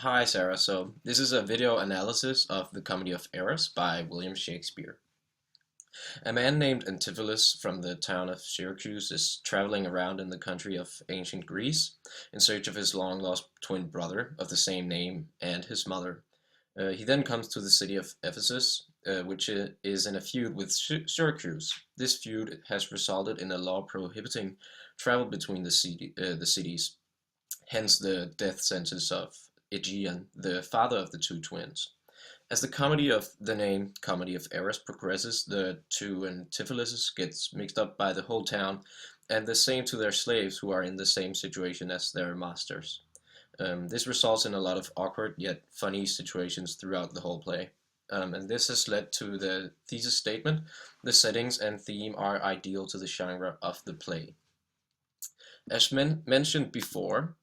Hi Sarah, so this is a video analysis of the Comedy of Errors by William Shakespeare. A man named Antipholus from the town of Syracuse is traveling around in the country of ancient Greece in search of his long-lost twin brother of the same name and his mother. He then comes to the city of Ephesus, which is in a feud with Syracuse. This feud has resulted in a law prohibiting travel between the cities, hence the death sentence of Aegeon, the father of the two twins. As the comedy of the name Comedy of Errors progresses, the two Antipholuses gets mixed up by the whole town, and the same to their slaves who are in the same situation as their masters. This results in a lot of awkward yet funny situations throughout the whole play. And this has led to the thesis statement: the settings and theme are ideal to the genre of the play. As mentioned before,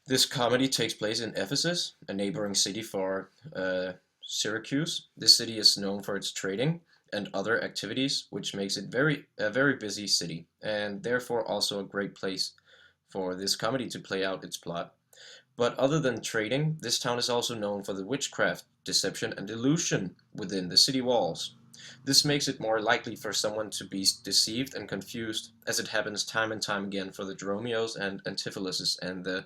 this comedy takes place in Ephesus, a neighboring city for Syracuse. This city is known for its trading and other activities, which makes it a very busy city, and therefore also a great place for this comedy to play out its plot. But other than trading, this town is also known for the witchcraft, deception, and illusion within the city walls. This makes it more likely for someone to be deceived and confused, as it happens time and time again for the Dromios and Antipholuses and the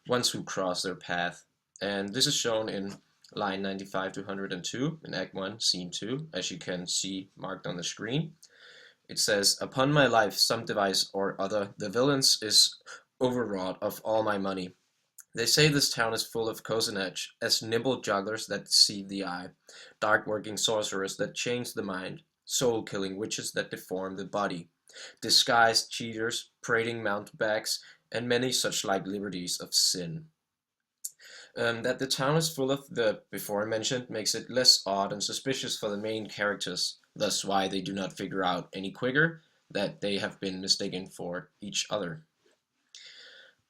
ones who cross their path. And this is shown in line 95 to 102 in Act 1, Scene 2, as you can see marked on the screen. It says, "Upon my life, some device or other, the villains is overwrought of all my money. They say this town is full of cozenage, as nimble jugglers that deceive the eye, dark-working sorcerers that change the mind, soul-killing witches that deform the body, disguised cheaters, prating mountebanks, and many such like liberties of sin." That the town is full of the before mentioned makes it less odd and suspicious for the main characters, thus why they do not figure out any quicker that they have been mistaken for each other.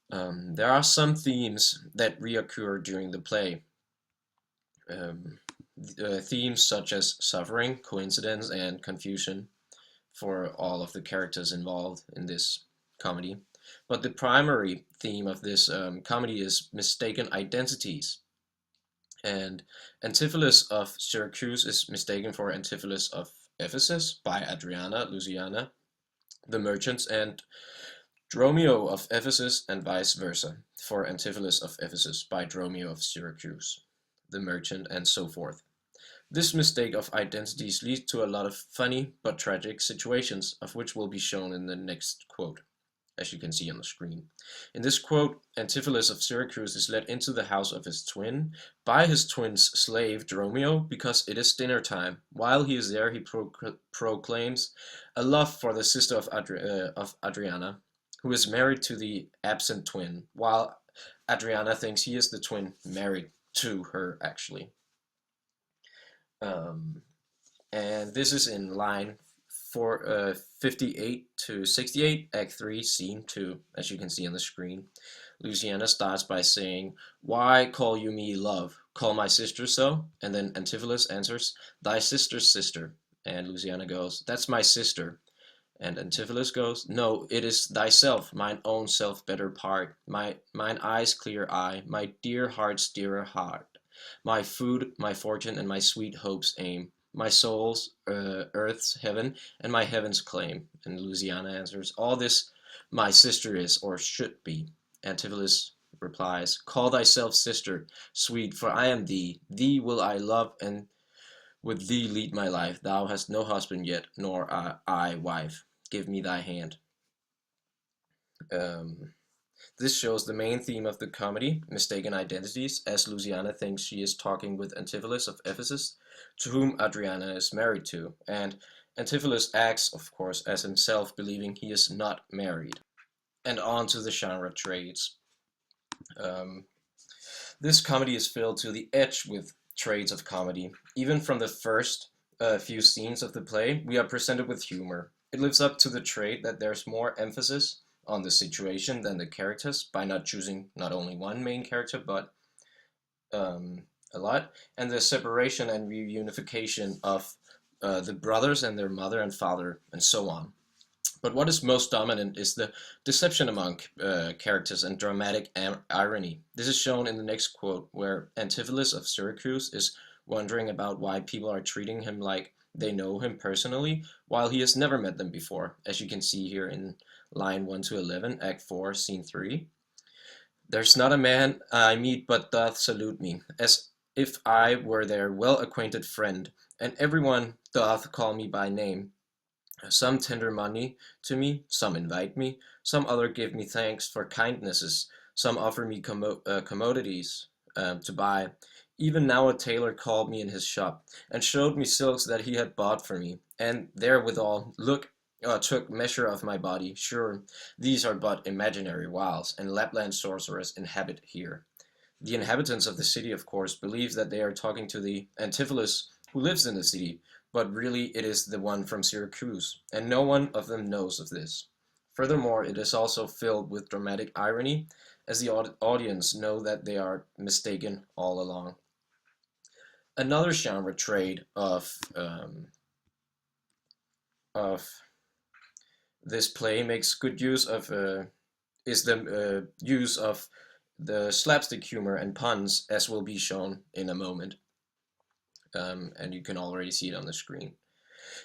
There are some themes that reoccur during the play. Themes such as suffering, coincidence, and confusion for all of the characters involved in this comedy. But the primary theme of this comedy is mistaken identities. And Antipholus of Syracuse is mistaken for Antipholus of Ephesus by Adriana, Luciana, the merchants, and Dromio of Ephesus, and vice versa, for Antipholus of Ephesus by Dromio of Syracuse, the merchant, and so forth. This mistake of identities leads to a lot of funny but tragic situations, of which will be shown in the next quote, as you can see on the screen. In this quote, Antipholus of Syracuse is led into the house of his twin by his twin's slave Dromio because it is dinner time. While he is there, he proclaims a love for the sister of Adriana, who is married to the absent twin, while Adriana thinks he is the twin married to her, actually. And this is in line 58 to 68, Act 3, Scene 2, as you can see on the screen. Luciana starts by saying, "Why call you me love? Call my sister so?" And then Antipholus answers, "Thy sister's sister." And Luciana goes, "That's my sister." And Antipholus goes, "No, it is thyself, mine own self better part, mine eye's clear eye, my dear heart's dearer heart, my food, my fortune, and my sweet hope's aim, my soul's earth's heaven, and my heaven's claim." And Luciana answers, "All this my sister is, or should be." Antipholus replies, "Call thyself sister, sweet, for I am thee. Thee will I love, and with thee lead my life. Thou hast no husband yet, nor I wife. Give me thy hand." This shows the main theme of the comedy, mistaken identities, as Luciana thinks she is talking with Antipholus of Ephesus, to whom Adriana is married to, and Antipholus acts, of course, as himself, believing he is not married. And on to the genre trades. This comedy is filled to the edge with trades of comedy. Even from the first few scenes of the play, we are presented with humor. It lives up to the trait that there's more emphasis on the situation than the characters by not choosing not only one main character but a lot, and the separation and reunification of the brothers and their mother and father and so on. But what is most dominant is the deception among characters and dramatic irony. This is shown in the next quote, where Antipholus of Syracuse is wondering about why people are treating him like they know him personally, while he has never met them before, as you can see here in line 1 to 11, Act 4, Scene 3. There's not a man I meet but doth salute me, as if I were their well-acquainted friend, and everyone doth call me by name. Some tender money to me, some invite me, some other give me thanks for kindnesses, some offer me commodities to buy. Even now a tailor called me in his shop, and showed me silks that he had bought for me, and therewithal took measure of my body. Sure, these are but imaginary wiles, and Lapland sorcerers inhabit here. The inhabitants of the city, of course, believe that they are talking to the Antipholus who lives in the city, but really it is the one from Syracuse, and no one of them knows of this. Furthermore, it is also filled with dramatic irony, as the audience know that they are mistaken all along. Another genre trait of this play makes good use of is the use of the slapstick humor and puns, as will be shown in a moment, and you can already see it on the screen.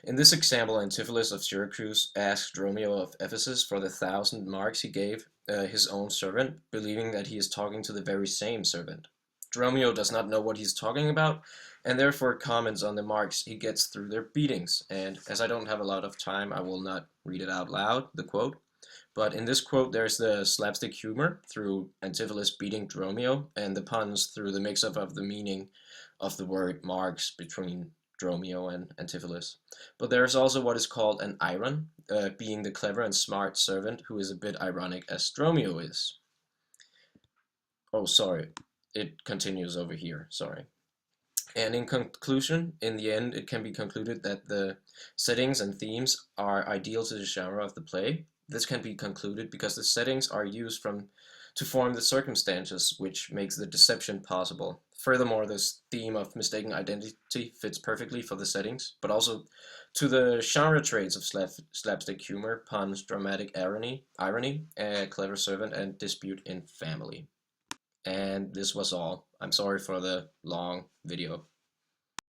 In this example, Antipholus of Syracuse asked Dromio of Ephesus for the 1,000 marks he gave his own servant, believing that he is talking to the very same servant. Dromio does not know what he's talking about, and therefore comments on the marks he gets through their beatings. And as I don't have a lot of time, I will not read it out loud, the quote. But in this quote, there's the slapstick humor through Antipholus beating Dromio, and the puns through the mix-up of the meaning of the word marks between Dromio and Antipholus. But there's also what is called an iron, being the clever and smart servant who is a bit ironic as Dromio is. Oh, sorry. It continues over here. Sorry. And in conclusion, in the end, it can be concluded that the settings and themes are ideal to the genre of the play. This can be concluded because the settings are used to form the circumstances which makes the deception possible. Furthermore, this theme of mistaken identity fits perfectly for the settings, but also to the genre traits of slapstick humor, puns, dramatic irony, a clever servant, and dispute in family. And this was all. I'm sorry for the long video.